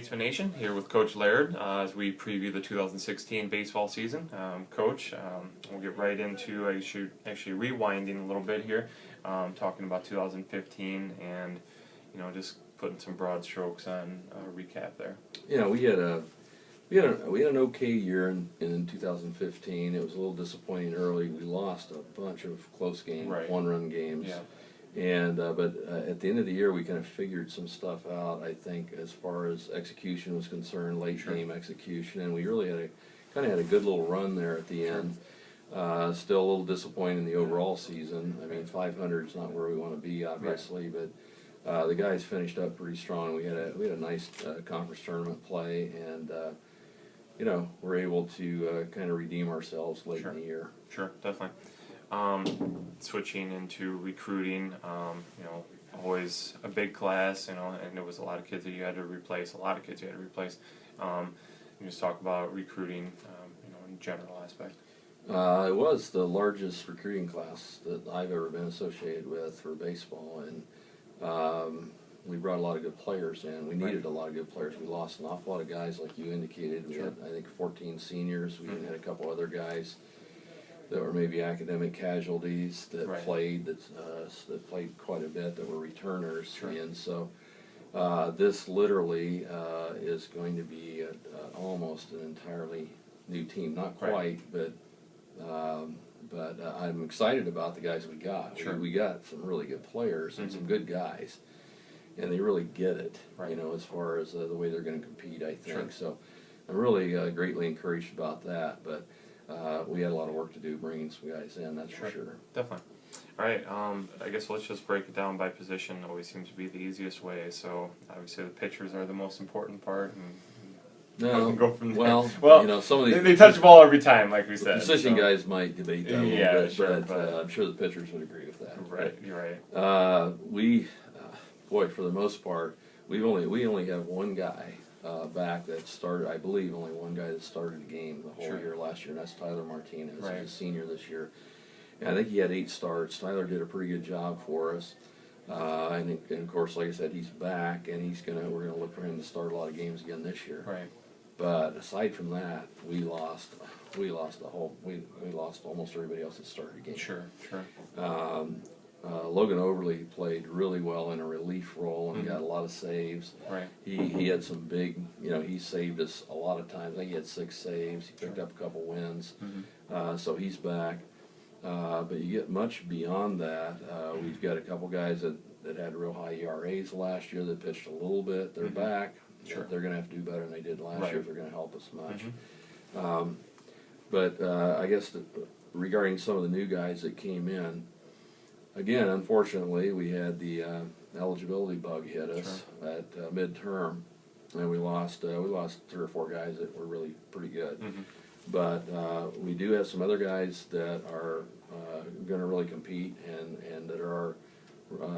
Statesman Nation, here with Coach Laird as we preview the 2016 baseball season. Coach, we'll get right into actually rewinding a little bit here, talking about 2015 and just putting some broad strokes on a recap there. Yeah, we had an okay year in 2015. It was a little disappointing early. We lost a bunch of close games, Right. one-run games. Yeah. And but at the end of the year, we kind of figured some stuff out. I think as far as execution was concerned, late Sure. game execution, and we really had a good little run there at the end. Still a little disappointing in the overall season. I mean, 500 is not where we want to be, obviously, Right. but the guys finished up pretty strong. We had a nice conference tournament play, and we're able to kind of redeem ourselves late Sure. in the year. Sure, definitely. Switching into recruiting, always a big class, and there was a lot of kids that you had to replace. You just talk about recruiting, in general aspect. It was the largest recruiting class that I've ever been associated with for baseball, and we brought a lot of good players in. We needed a lot of good players. We lost an awful lot of guys, like you indicated. We had, I think, 14 seniors. We even had a couple other guys that were maybe academic casualties that played that played quite a bit, that were returners. Sure. And so this literally is going to be almost an entirely new team. Not quite, but I'm excited about the guys we got. Sure. We got some really good players and some good guys, and they really get it, as far as the way they're going to compete, I think. Sure. So I'm really greatly encouraged about that, but we had a lot of work to do bringing some guys in, that's for sure. Definitely. All right, I guess let's just break it down by position. Always seems to be the easiest way. So obviously the pitchers are the most important part, and No, go from there. Well, some of these they touch the ball every time, like we said. position guys might debate that a little bit, sure, but I'm sure the pitchers would agree with that. Right, you're right. Boy, for the most part, we only have one guy back that started. I believe only one guy that started a game the whole year last year, and that's Tyler Martinez. Right. He's a senior this year. And I think he had 8 starts. Tyler did a pretty good job for us. I think, and of course, like I said, he's back, and we're gonna look for him to start a lot of games again this year. Right. But aside from that, we lost almost everybody else that started a game. Sure. Logan Overly played really well in a relief role and got a lot of saves. Right. He had some big, he saved us a lot of times. I think he had 6 saves. He picked up a couple wins. So he's back. But you get much beyond that. We've got a couple guys that had real high ERAs last year that pitched a little bit. They're back. Sure. They're going to have to do better than they did last year if they're going to help us much. I guess regarding some of the new guys that came in, again, unfortunately, we had the eligibility bug hit us at midterm, and we lost 3 or 4 guys that were really pretty good. But we do have some other guys that are going to really compete and that are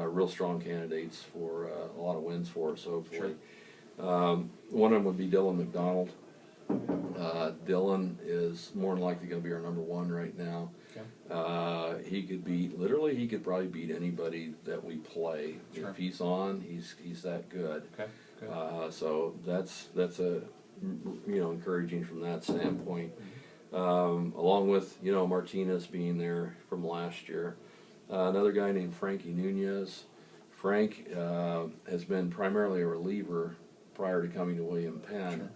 real strong candidates for a lot of wins for us, hopefully. One of them would be Dylan McDonald. Dylan is more than likely going to be our number 1 right now. He could probably beat anybody that we play. If he's on, he's that good. So that's a encouraging from that standpoint. Along with Martinez being there from last year, another guy named Frankie Nunez. Frank has been primarily a reliever prior to coming to William Penn.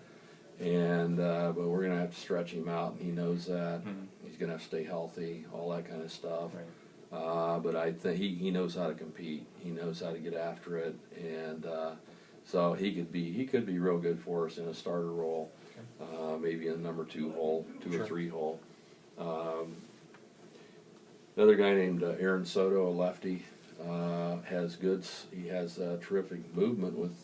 And but we're going to have to stretch him out, and he knows that. He's going to have to stay healthy, all that kind of stuff. But I think he knows how to compete. He knows how to get after it, and so he could be real good for us in a starter role, maybe in a number 2 hole, 2 or 3 hole. Another guy named Aaron Soto, a lefty. He has terrific movement with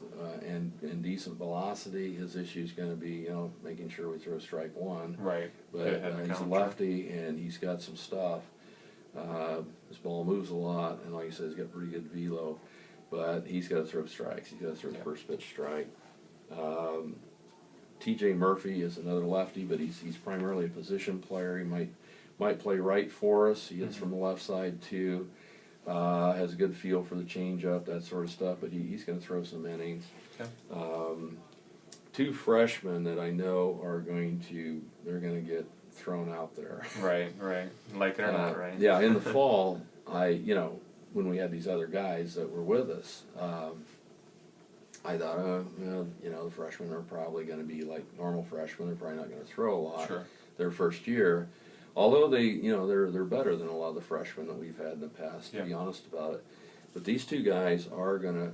and decent velocity. His issue is going to be making sure we throw strike 1. Right. But he's a lefty and he's got some stuff. His ball moves a lot, and like I said, he's got pretty good velo. But he's got to throw strikes. He's got to throw the first pitch strike. T.J. Murphy is another lefty, but he's primarily a position player. He might play right for us. He hits from the left side too. Has a good feel for the changeup, that sort of stuff, but he's going to throw some innings. two freshmen that I know are they're going to get thrown out there. Right, like it or not, right? Yeah, in the fall, when we had these other guys that were with us, I thought, the freshmen are probably going to be like normal freshmen. They're probably not going to throw a lot their first year. Although they're better than a lot of the freshmen that we've had in the past, to be honest about it. But these two guys are they're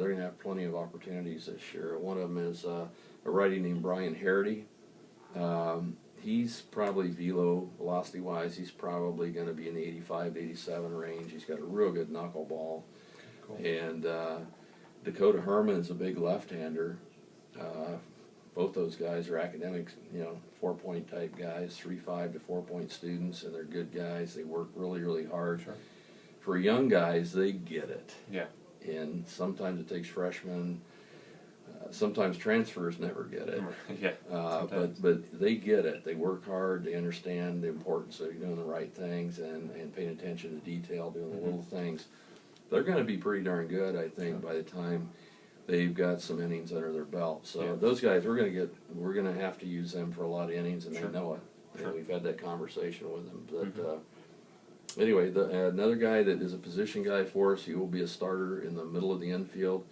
gonna have plenty of opportunities this year. One of them is a righty named Brian Harity. He's probably velocity wise, he's probably going to be in the 85 to 87 range. He's got a real good knuckleball. Cool. And Dakota Herman is a big left-hander. Both those guys are academics, 4-point type guys, 3.5 to 4-point students, and they're good guys. They work really, really hard. Sure. For young guys, they get it. Yeah. And sometimes it takes freshmen. Sometimes transfers never get it. Yeah. But they get it. They work hard. They understand the importance of doing the right things and paying attention to detail, doing the little things. They're going to be pretty darn good, I think, by the time they've got some innings under their belt. So those guys, we're going to have to use them for a lot of innings, and they know it. And we've had that conversation with them. But anyway, another guy that is a position guy for us, he will be a starter in the middle of the infield.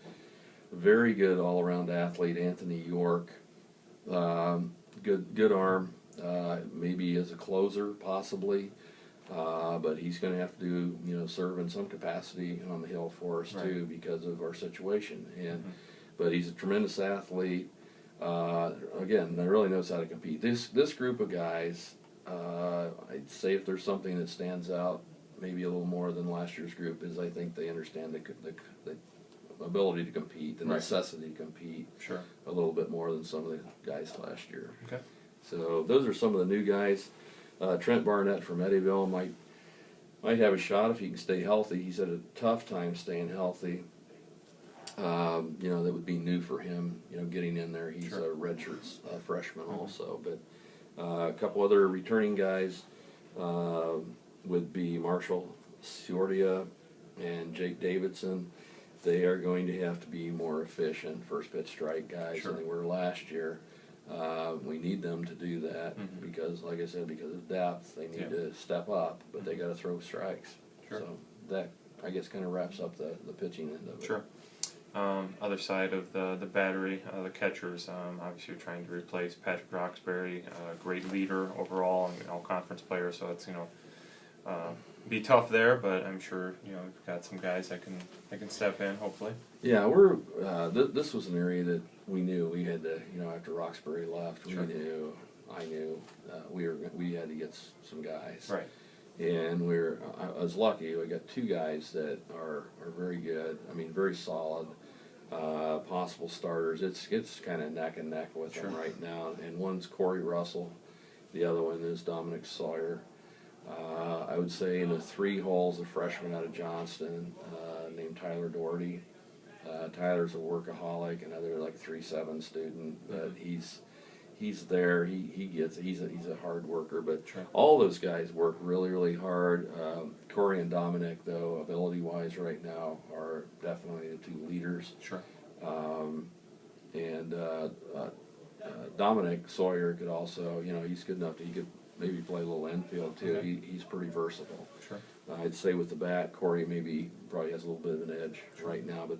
Very good all-around athlete, Anthony York. Good arm. Maybe as a closer, possibly. But he's going to have to serve in some capacity on the hill for us too, because of our situation. But he's a tremendous athlete. Again, really knows how to compete. This group of guys, I'd say if there's something that stands out, maybe a little more than last year's group, is I think they understand the ability to compete, the necessity to compete, a little bit more than some of the guys last year. Okay. So those are some of the new guys. Trent Barnett from Eddyville might have a shot if he can stay healthy. He's had a tough time staying healthy. That would be new for him, getting in there. He's a redshirt freshman also. But a couple other returning guys would be Marshall Ciordia and Jake Davidson. They are going to have to be more efficient first pitch strike guys than they were last year. We need them to do that because, like I said, because of depth, they need to step up, but they got to throw strikes. So that, I guess, kind of wraps up the pitching end of it. Sure. Other side of the battery, the catchers, obviously you're trying to replace Patrick Roxbury, great leader overall, and all-conference player, so it's, be tough there, but I'm sure we've got some guys that can step in, hopefully. Yeah, this was an area that we knew we had to, after Roxbury left, I knew we had to get some guys. Right. And I was lucky. We got two guys that are very good. I mean, very solid, possible starters. It's kind of neck and neck with them right now. And one's Corey Russell, the other one is Dominic Sawyer. I would say in the 3 holes, a freshman out of Johnston named Tyler Doherty. Tyler's a workaholic, another like 3.7 student, but he's there. He's a hard worker, but all those guys work really, really hard. Corey and Dominic, though, ability-wise right now, are definitely the 2 leaders. Sure. Dominic Sawyer could also, he's good enough that he could maybe play a little infield too. Okay. He's pretty versatile. Sure. I'd say with the bat, Corey probably has a little bit of an edge right now, but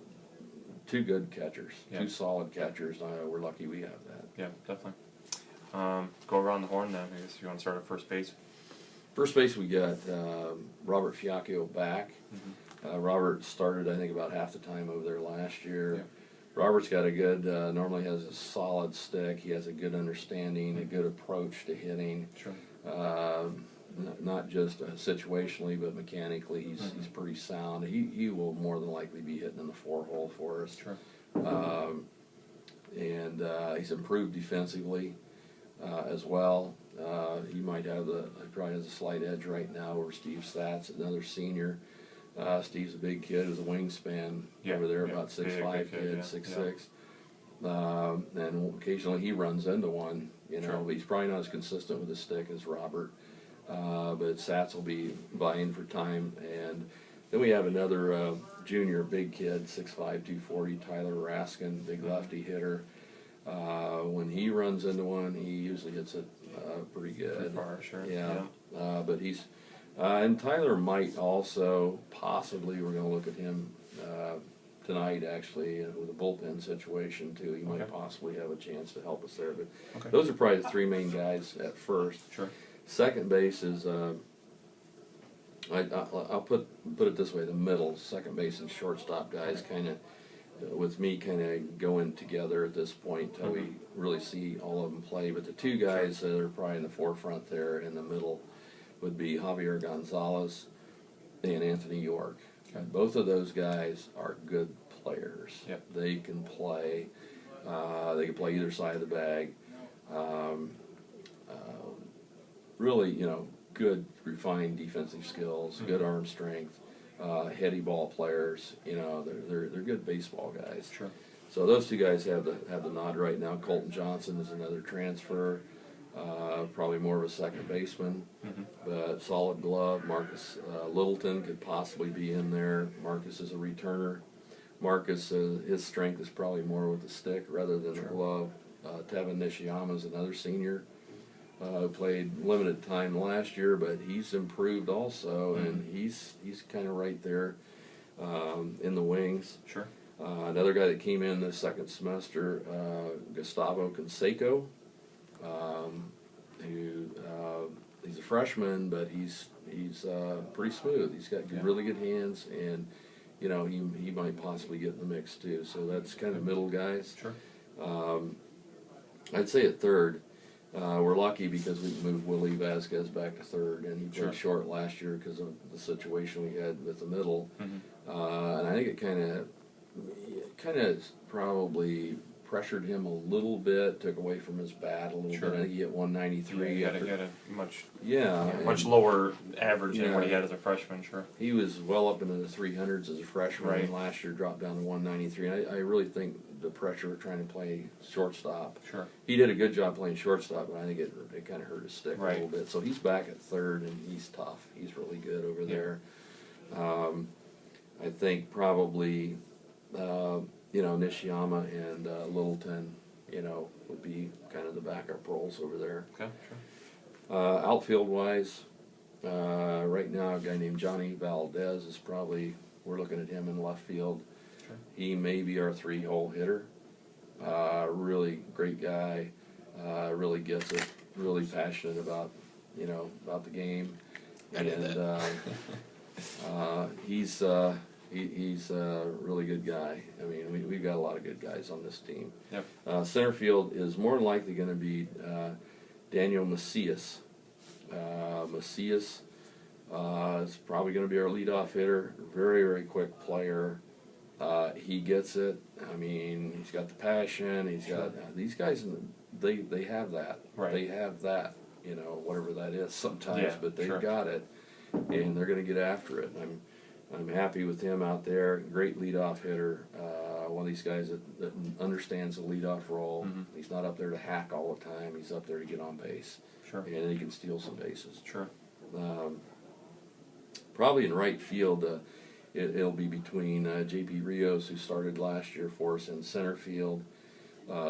2 good catchers, 2 solid catchers. We're lucky we have that. Yeah, definitely. Go around the horn then. I guess you want to start at first base. First base, we got Robert Fiacchio back. Robert started, I think, about half the time over there last year. Yeah. Robert's got a good, normally has a solid stick. He has a good understanding, a good approach to hitting. Sure. Not just situationally, but mechanically, he's pretty sound. He will more than likely be hitting in the 4-hole for us. Sure. And he's improved defensively as well. He probably has a slight edge right now over Steve Statz, another senior. Steve's a big kid, with a wingspan over there, about 6'5" kid, 6'6". And occasionally he runs into one, but he's probably not as consistent with his stick as Robert. But Sats will be buying for time. And then we have another junior big kid, 6'5", 240, Tyler Raskin, big lefty hitter. When he runs into one, he usually hits it pretty good. Pretty far, sure. Yeah. But he's and Tyler might also possibly. We're going to look at him tonight, actually, with a bullpen situation too. He might possibly have a chance to help us there. But those are probably the three main guys at first. Sure. Second base is I'll put it this way: the middle, second base and shortstop guys, kind of with me kind of going together at this point until we really see all of them play. But the two guys that are probably in the forefront there in the middle would be Javier Gonzalez and Anthony York. Both of those guys are good players. Yep. They can play. They can play either side of the bag. Really, good refined defensive skills, good arm strength, heady ball players. They're good baseball guys. Sure. So those two guys have the nod right now. Colton Johnson is another transfer, probably more of a second baseman, but solid glove. Marcus Littleton could possibly be in there. Marcus is a returner. Marcus, his strength is probably more with the stick rather than the glove. Tevin Nishiyama is another senior. Played limited time last year, but he's improved also, and he's kind of right there in the wings. Sure. Another guy that came in this second semester, Gustavo Canseco, who he's a freshman, but he's pretty smooth. He's got really good hands, and he might possibly get in the mix too. So that's kind of middle guys. Sure. I'd say at third. We're lucky because we moved Willie Vasquez back to third, and he played short last year because of the situation we had with the middle. And I think it kind of probably pressured him a little bit, took away from his bat a little bit. I think he hit 193. Yeah, he had a much much lower average than what he had as a freshman. Sure. He was well up into the 300s as a freshman, and last year dropped down to 193. And I really think the pressure of trying to play shortstop. Sure. He did a good job playing shortstop, but I think it kind of hurt his stick a little bit. So he's back at third, and he's tough. He's really good over there. I think probably, Nishiyama and Littleton, would be kind of the backup roles over there. Okay, sure. Outfield-wise, right now a guy named Johnny Valdez is probably, we're looking at him in left field. Sure. He may be our three-hole hitter. Really great guy, really gets it, really passionate about the game. He's a really good guy. I mean, we've got a lot of good guys on this team. Yep. Center field is more than likely going to be Daniel Macias. Macias is probably going to be our leadoff hitter. Very, very quick player. He gets it. I mean, he's got the passion. He's got these guys. They have that. Right. They have that. Whatever that is sometimes, but they've got it, and they're going to get after it. I'm happy with him out there. Great leadoff hitter. One of these guys that understands the leadoff role. He's not up there to hack all the time. He's up there to get on base. Sure. And he can steal some bases. Sure. Probably in right field, it'll be between J.P. Rios, who started last year for us in center field,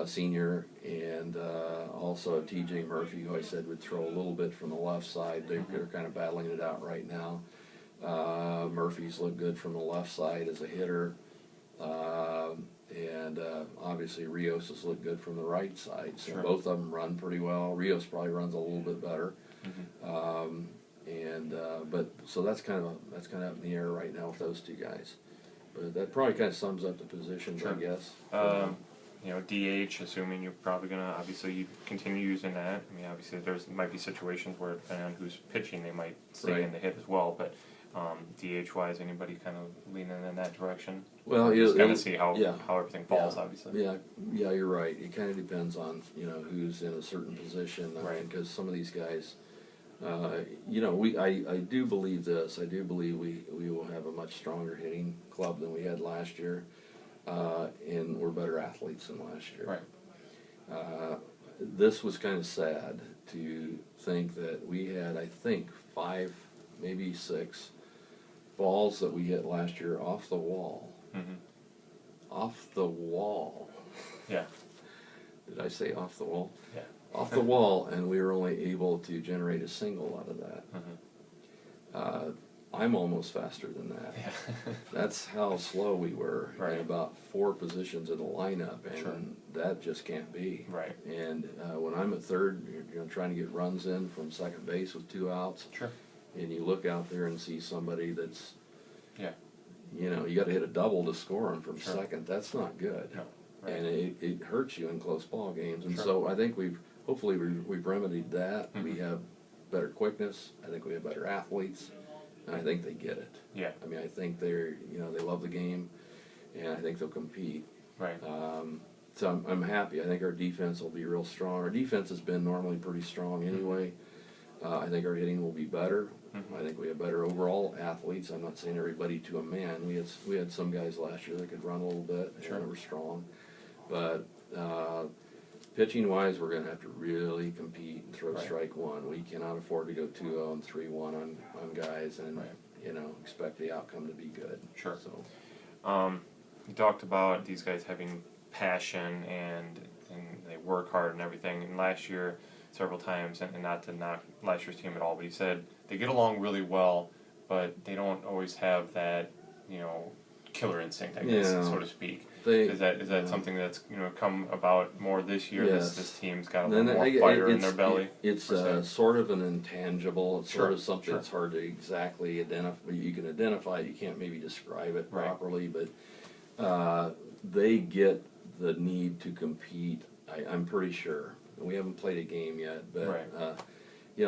senior, and also T.J. Murphy, who I said would throw a little bit from the left side. They're kind of battling it out right now. Murphy's looked good from the left side as a hitter, and obviously Rios has looked good from the right side. So both of them run pretty well. Rios probably runs a little bit better, but so that's kind of up in the air right now with those two guys. But that probably kind of sums up the positions, I guess. DH, assuming you're probably gonna you continue using that. I mean, obviously might be situations where depending on who's pitching, they might stay in the hit as well, but. DH wise, anybody kind of leaning in that direction? Well, just kind of see how everything falls, obviously. Yeah, you're right. It kind of depends on who's in a certain position, right? Because some of these guys, I do believe this. I do believe we will have a much stronger hitting club than we had last year, and we're better athletes than last year. Right. This was kind of sad to think that we had, I think, 5, maybe 6. Balls that we hit last year off the wall. Off the wall. Yeah. did I say off the wall? Yeah. Off the wall, and we were only able to generate a single out of that. I'm almost faster than that. Yeah. That's how slow we were Right. in about 4 positions in the lineup, and Sure. that just can't be. Right. And when I'm at third, trying to get runs in from second base with 2 outs, Sure. and you look out there and see somebody that's, Yeah. you got to hit a double to score them from Sure. second. That's not good. No. Right. And it hurts you in close ball games. And Sure. so I think hopefully we've remedied that. Mm-hmm. We have better quickness. I think we have better athletes. And I think they get it. Yeah. I mean, I think they love the game, and I think they'll compete. Right. So I'm happy. I think our defense will be real strong. Our defense has been normally pretty strong anyway. I think our hitting will be better. Mm-hmm. I think we have better overall athletes. I'm not saying everybody to a man. We had some guys last year that could run a little bit Sure. and were strong. But pitching wise, we're going to have to really compete and throw Right. strike one. We cannot afford to go 2-0 and 3-1 on guys and Right. expect the outcome to be good. Sure. So You talked about these guys having passion and they work hard and everything. And last year, several times, and not to knock last year's team at all, but he said they get along really well, but they don't always have that, killer instinct, I guess, Yeah. so to speak. they Is that something that's come about more this year? Yes. This team's got a Then little more fire in their belly. It's per se. sort of an intangible. It's Sure, sort of something sure. that's hard to exactly identify. You can identify it. You can't maybe describe it Right. properly, but they get the need to compete. I'm pretty sure. We haven't played a game yet, but Right.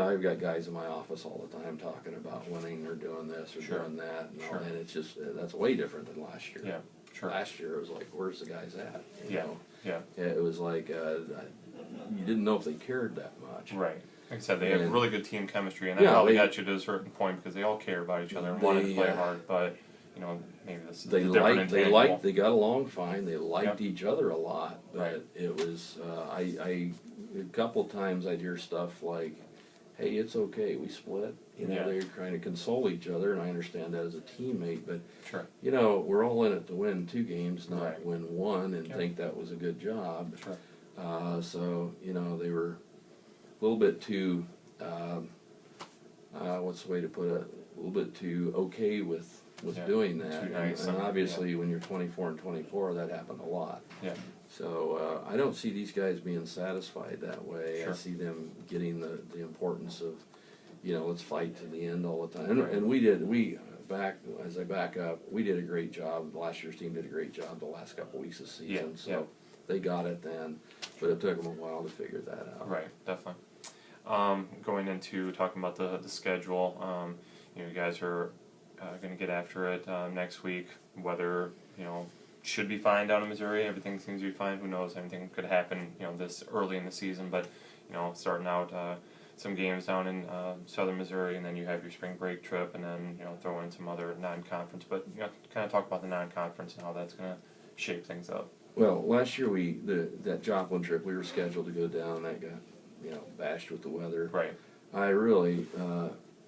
I've got guys in my office all the time talking about winning or doing this or Sure. doing that, Sure. and it's just that's way different than last year. Yeah, sure. Last year it was like, where's the guys at? You Yeah, know? yeah. It was like you didn't know if they cared that much. Right. Like I said, they have And- really good team chemistry, and that Yeah, probably they- got you to a certain point because they all care about each other and wanted to play hard, but maybe this is a different intangible. They got along fine. They liked Yep. each other a lot, but Right. it was I a couple times I'd hear stuff like, "Hey, it's okay, we split." Yeah. They're trying to console each other, and I understand that as a teammate, but Sure. we're all in it to win 2 games, not Right. win 1, and Yep. think that was a good job. Sure. So they were a little bit too what's the way to put it? A little bit too okay with Yeah, doing that, too nice and and- obviously when you're 24 and 24, that happened a lot. Yeah. So I don't see these guys being satisfied that way. I Sure. see them getting the importance of, let's fight to the end all the time. And, Right. and as I back up, we did a great job. Last year's team did a great job the last couple weeks of the season. Yeah, So yeah. they got it then, but it took them a while to figure that out. Right, definitely. Going into talking about the schedule, you guys are going to get after it next week. Weather, should be fine down in Missouri. Everything seems to be fine. Who knows? Anything could happen, this early in the season. But starting out some games down in southern Missouri, and then you have your spring break trip, and then throw in some other non-conference. But kind of talk about the non-conference and how that's going to shape things up. Well, last year that Joplin trip, we were scheduled to go down. That got bashed with the weather. Right. I really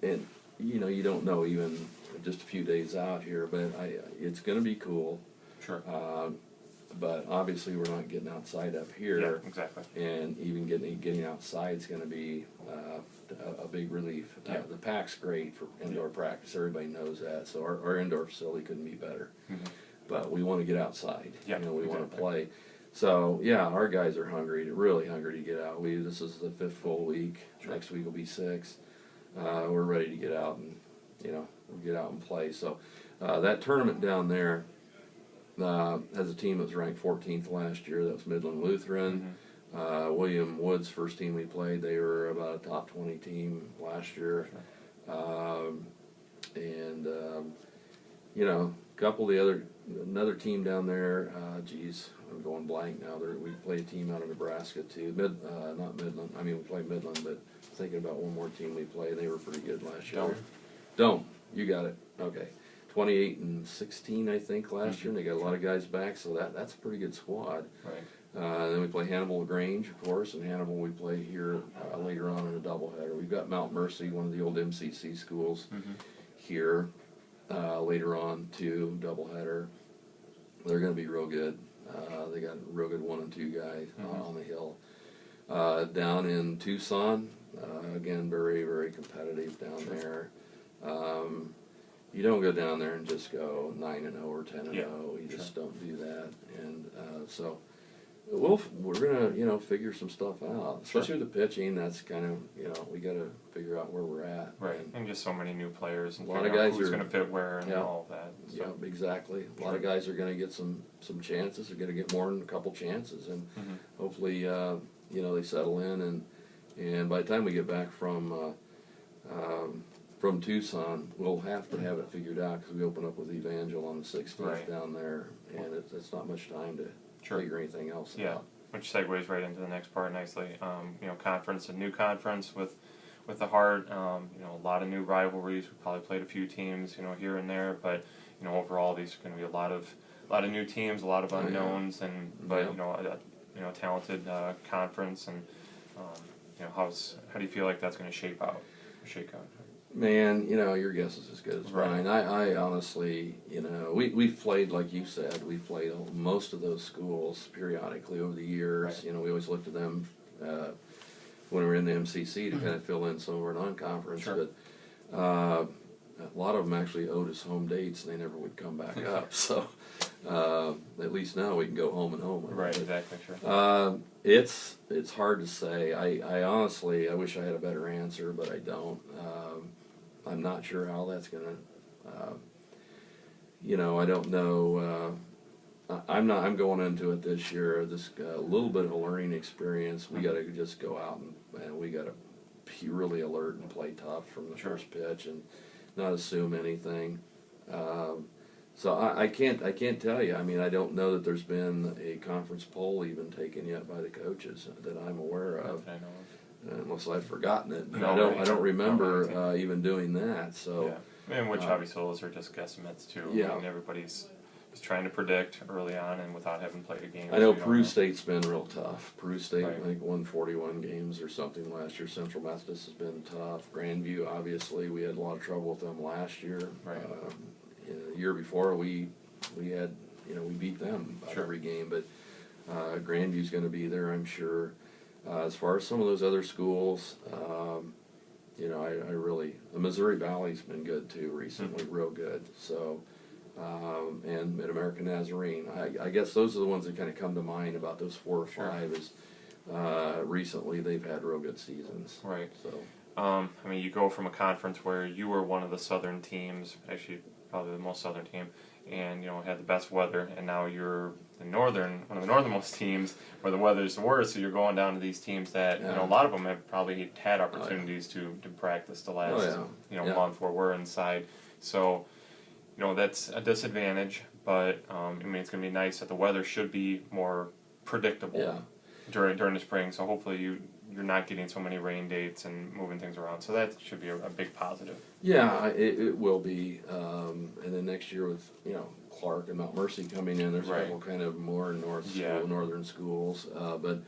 and you don't know even just a few days out here, but it's going to be cool. Sure. But obviously we're not getting outside up here. Yeah, exactly. And even getting outside is going to be a big relief. Yeah. The pack's great for indoor practice. Everybody knows that. So our indoor facility couldn't be better. Mm-hmm. But we want to get outside. Yeah, we want to exactly. play. So yeah, our guys are really hungry to get out. This is the 5th full week. Sure. Next week will be 6. We're ready to get out and we'll get out and play. So that tournament down there has a team that was ranked 14th last year. That was Midland Lutheran. Mm-hmm. William Wood's first team we played, they were about a top 20 team last year. Sure. Couple of another team down there. I'm going blank now. We play a team out of Nebraska too. Not Midland. I mean, we played Midland, but thinking about one more team we played. They were pretty good last year. Dome. You got it. Okay. 28 and 16, I think, last year. And they got a lot of guys back, so that's a pretty good squad. Right. Then we play Hannibal LaGrange, of course, and Hannibal we play here later on in a doubleheader. We've got Mount Mercy, one of the old MCC schools, here later on too, doubleheader. They're going to be real good. They got a real good 1 and 2 guys on the hill. Down in Tucson, again, very, very competitive down there. You don't go down there and just go 9-0 or 10-0. You just don't do that. And so we're gonna figure some stuff out, especially with the pitching. That's kind of we got to figure out where we're at. Right, and just so many new players, and a lot of guys who's going to fit where and all of that. So. Yeah, exactly. A lot of guys are going to get some chances. They're going to get more than a couple chances, and hopefully they settle in. And by the time we get back from Tucson, we'll have to have it figured out because we open up with Evangel on the 16th down there, and it's not much time to figure anything else out. Which segues right into the next part nicely. Conference, a new conference with the Heart. A lot of new rivalries. We probably played a few teams, here and there, but overall these are going to be a lot of new teams, a lot of unknowns, but a talented conference. And how do you feel like that's going to shake out? Man, your guess is as good as mine. I honestly, we've played, like you said, we've played most of those schools periodically over the years. We always looked at them when we were in the MCC to kind of fill in some of our non-conference. But a lot of them actually owed us home dates, and they never would come back up. So at least now we can go home and home. Right, exactly, sure. It's hard to say. I honestly, I wish I had a better answer, but I don't. I'm not sure how that's going to, I don't know. I'm going into it this year, this little bit of a learning experience. We got to just go out and we got to be really alert and play tough from the first pitch and not assume anything. So I can't tell you. I mean, I don't know that there's been a conference poll even taken yet by the coaches that I'm aware of. Unless I've forgotten it. I don't remember even doing that. So, and which obviously those are just guesstimates too. Yeah. I mean, everybody's just trying to predict early on and without having played a game. I know Peru State's been real tough. Peru State, I think, won 41 games or something last year. Central Methodist has been tough. Grandview, obviously, we had a lot of trouble with them last year. The year before, we had, we beat them every game. But Grandview's going to be there, I'm sure. As far as some of those other schools, I really, the Missouri Valley's been good too recently, real good. So, and Mid-American Nazarene, I guess those are the ones that kind of come to mind about those 4 or 5. Is recently they've had real good seasons. Right. So, you go from a conference where you were one of the southern teams, actually probably the most southern team, and had the best weather, and now you're one of the northernmost teams where the weather's worse. So you're going down to these teams that a lot of them have probably had opportunities to practice the last month where we're inside. So that's a disadvantage, but it's going to be nice that the weather should be more predictable during the spring. So hopefully you're not getting so many rain dates and moving things around. So that should be a big positive. Yeah, it will be. And then next year with Clark and Mount Mercy coming in, there's a couple kind of more northern schools. But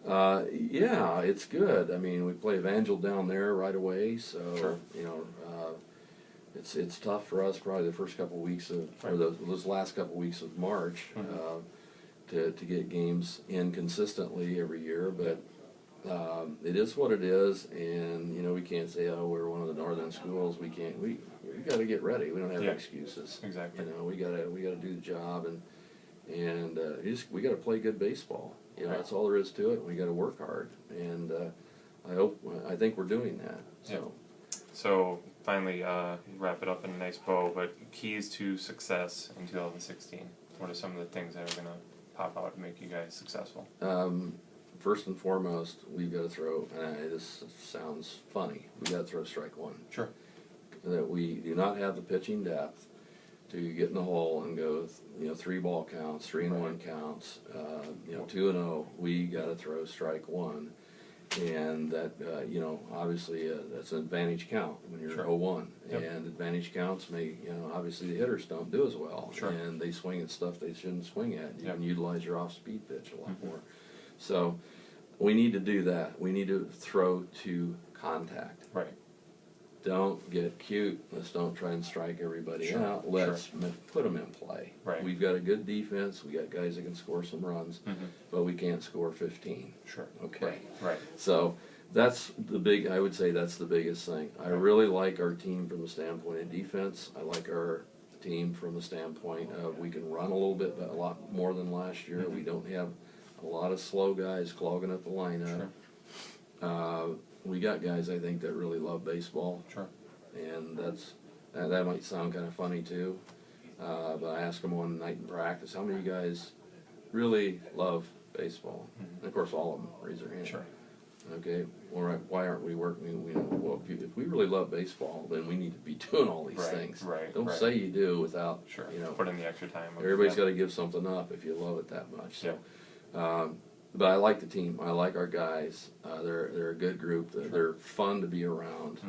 it's good. I mean, we play Evangel down there right away, so it's tough for us probably the first couple of weeks of or those last couple of weeks of March to get games in consistently every year, but. It is what it is, and we can't say, we're one of the northern schools. We can't. We got to get ready. We don't have excuses. Exactly. We got to do the job, and we got to play good baseball. That's all there is to it. We got to work hard, and I think we're doing that. So. So finally, wrap it up in a nice bow. But keys to success in 2016. What are some of the things that are going to pop out to make you guys successful? First and foremost, we've got to throw, this sounds funny, we've got to throw strike one. Sure. That we do not have the pitching depth to get in the hole and go, 3 ball counts, 3-1 counts, 2-0. We got to throw strike one. And that, obviously that's an advantage count when you're 0-1. And advantage counts may, obviously the hitters don't do as well. And they swing at stuff they shouldn't swing at. You can utilize your off-speed pitch a lot more. So we need to do that. We need to throw to contact. Right. don't get cute. Let's don't try and strike everybody out. Let's put them in play. Right. We've got a good defense. We got guys that can score some runs, but we can't score 15. Sure. Okay. Right. So that's the big. I would say that's the biggest thing. I really like our team from the standpoint of defense. I like our team from the standpoint of we can run a little bit, but a lot more than last year. We don't have a lot of slow guys clogging up the lineup. We got guys, I think, that really love baseball. And that might sound kind of funny too. But I asked them one night in practice, how many of you guys really love baseball? And of course, all of them raise their hand. Okay, all right, why aren't we working? Well, if we really love baseball, then we need to be doing all these things. Don't say you do without, put in the extra time. Everybody's got to give something up if you love it that much. So, but I like the team. I like our guys. They're a good group. They're fun to be around,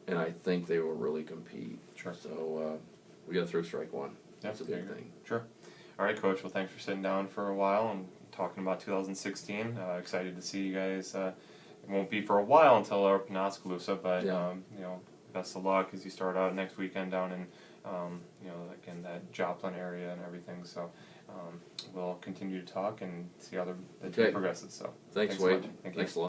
and I think they will really compete. So we got to throw strike one. That's a big thing. All right, Coach. Well, thanks for sitting down for a while and talking about 2016. Excited to see you guys. It won't be for a while until our Pennsylvania, but you know, best of luck as you start out next weekend down in you know, like in that Joplin area and everything. So we'll continue to talk and see how the team progresses. So thanks Wade. Thank you. Thanks a lot.